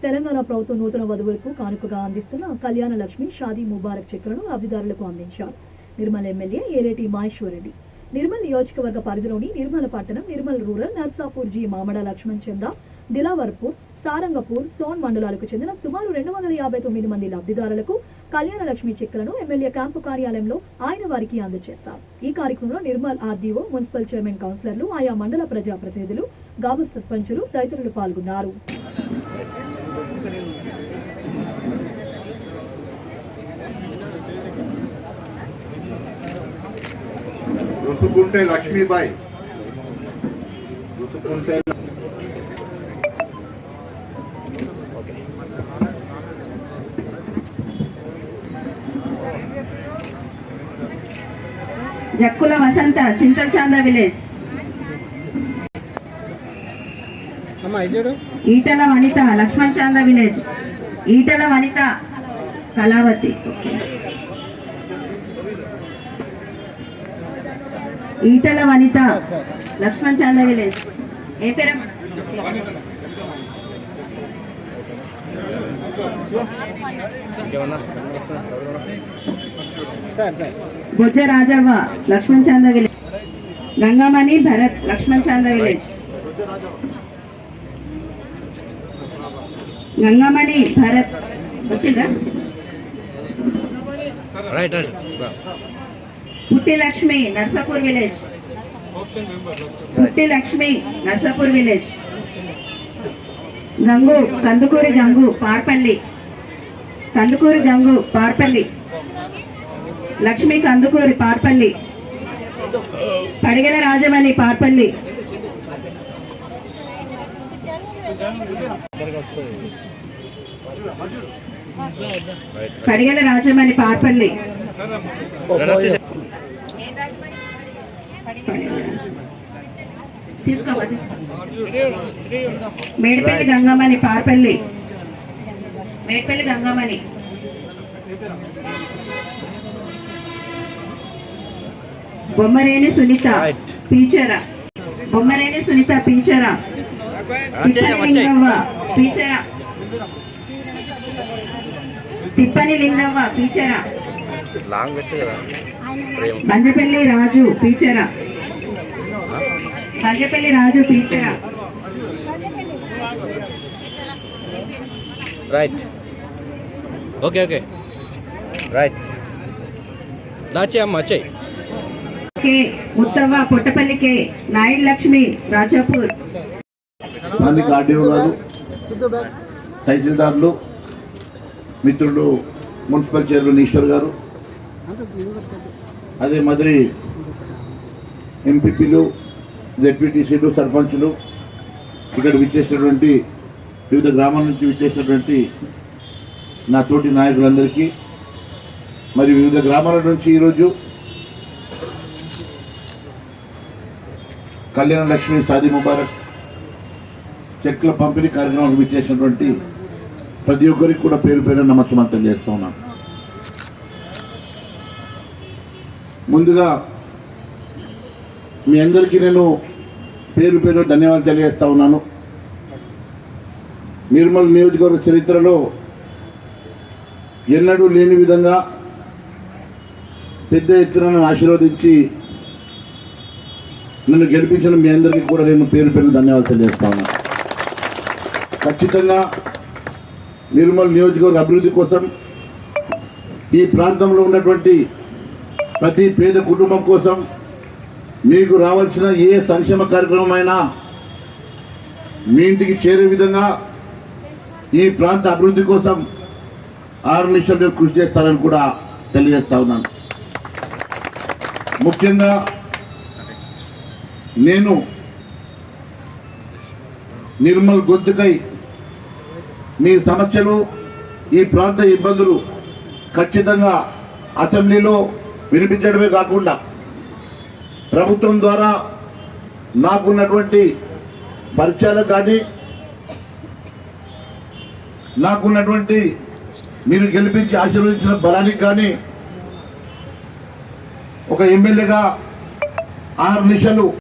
తెలంగాణ ప్రభుత్వం నూతన వధువులకు కానుకగా అందిస్తున్న కళ్యాణ లక్ష్మి షాదీ ముబారక్ చెక్కులను లబ్ధిదారులకు అందించారు నిర్మల్ ఎమ్మెల్యే ఏలేటి మహేశ్వర్ రెడ్డి. నిర్మల్ నియోజకవర్గ పరిధిలోని నిర్మల్ పట్టణం, నిర్మల్ రూరల్, నర్సాపూర్ జీ, మామడ, లక్ష్మణ్ చంద, దిలావర్పూర్, సారంగపూర్, సోన్ మండలాలకు చెందిన సుమారు 259 మంది లబ్ధిదారులకు కళ్యాణ లక్ష్మి చెక్కులను ఎమ్మెల్యే క్యాంపు కార్యాలయంలో ఆయన వారికి అందజేశారు. ఈ కార్యక్రమంలో నిర్మల్ ఆర్డీఓ, మున్సిపల్ చైర్మన్, కౌన్సిలర్లు, ఆయా మండల ప్రజాప్రతినిధులు, గ్రామ సర్పంచులు తదితరులు పాల్గొన్నారు. రుసుకుంటే లక్ష్మీబాయి జక్కుల వసంత, చింతచాంద విలేజ్. ఈటల వనిత, లక్ష్మణ్ చాంద విలేజ్. ఈటల వనిత, కళావతి. ఈటల వనిత, లక్ష్మణ్ చాంద విలేజ్. ఏ పేరమ్మ? బొజ్జ రాజవ్వ, లక్ష్మణ్ చాంద విలేజ్. గంగమణి భరత్, లక్ష్మణ్ చాంద విలేజ్. గంగమణి భరత్ వచ్చిందా? పుట్టి లక్ష్మి, నర్సాపూర్ విలేజ్. పుట్టి Lakshmi, Narsapur village. Gangu, Kandukuri Gangu, Parpalli. Kandukuri Gangu, Parpalli. Lakshmi, Kandukuri, Parpalli. Padigala Rajamani, Parpalli. Padigala Rajamani, Parpalli. Medipalli Gangamani, Parpalli. Medipalli Gangamani. బొమ్మరేని Sunitha, Peechara. బొమ్మరేని Sunitha, Peechara. Lingavva, Peechara. Tippani Lingavva, Peechara. Banjapalli Raju, Peechara. Banjapalli Raju, Peechara. Right. Okay okay right. దాచే అమ్మ వచ్చాయి. K Muthavva, Pottapalli. K Naidu Lakshmi, Rajapur. RDO గారు, తహసీల్దార్లు, మిత్రులు, మున్సిపల్ చైర్మన్ ఈశ్వర్ గారు, అదే మాదిరి ఎంపీపీలు, జెడ్పీటీసీలు, సర్పంచులు, ఇక్కడ విచ్చేసినటువంటి వివిధ గ్రామాల నుంచి విచ్చేసినటువంటి నా తోటి నాయకులందరికీ, మరి వివిధ గ్రామాల నుంచి ఈరోజు కళ్యాణ లక్ష్మి షాదీ ముబారక్ చెక్ల పంపిణీ కార్యక్రమానికి విచ్చేసినటువంటి ప్రతి ఒక్కరికి కూడా పేరు పేరు నమస్కారం తెలియజేస్తూ ఉన్నాను. ముందుగా మీ అందరికీ నేను పేరు పేరు ధన్యవాదాలు తెలియజేస్తూ ఉన్నాను. నిర్మల్ నియోజకవర్గ చరిత్రలో ఎన్నడూ లేని విధంగా పెద్ద ఎత్తున నన్ను ఆశీర్వదించి నన్ను గెలిపించిన మీ అందరికీ కూడా నేను పేరు పేరు ధన్యవాదాలు తెలియజేస్తా ఉన్నాను. ఖచ్చితంగా నిర్మల్ నియోజకవర్గ అభివృద్ధి కోసం, ఈ ప్రాంతంలో ఉన్నటువంటి ప్రతి పేద కుటుంబం కోసం మీకు రావాల్సిన ఏ సంక్షేమ కార్యక్రమం అయినా మీ ఇంటికి చేరే విధంగా ఈ ప్రాంత అభివృద్ధి కోసం 6 నిమిషాలు నేను కృషి చేస్తానని కూడా తెలియజేస్తా ఉన్నాను. ముఖ్యంగా నేను నిర్మల్ గొంతుకై మీ సమస్యలు, ఈ ప్రాంత ఇబ్బందులు ఖచ్చితంగా అసెంబ్లీలో వినిపించడమే కాకుండా ప్రభుత్వం ద్వారా నాకున్నటువంటి పరిచయాలకు కానీ, నాకున్నటువంటి మీరు గెలిపించి ఆశీర్వదించిన బలానికి కానీ ఒక ఎమ్మెల్యేగా 6 నిమిషాలు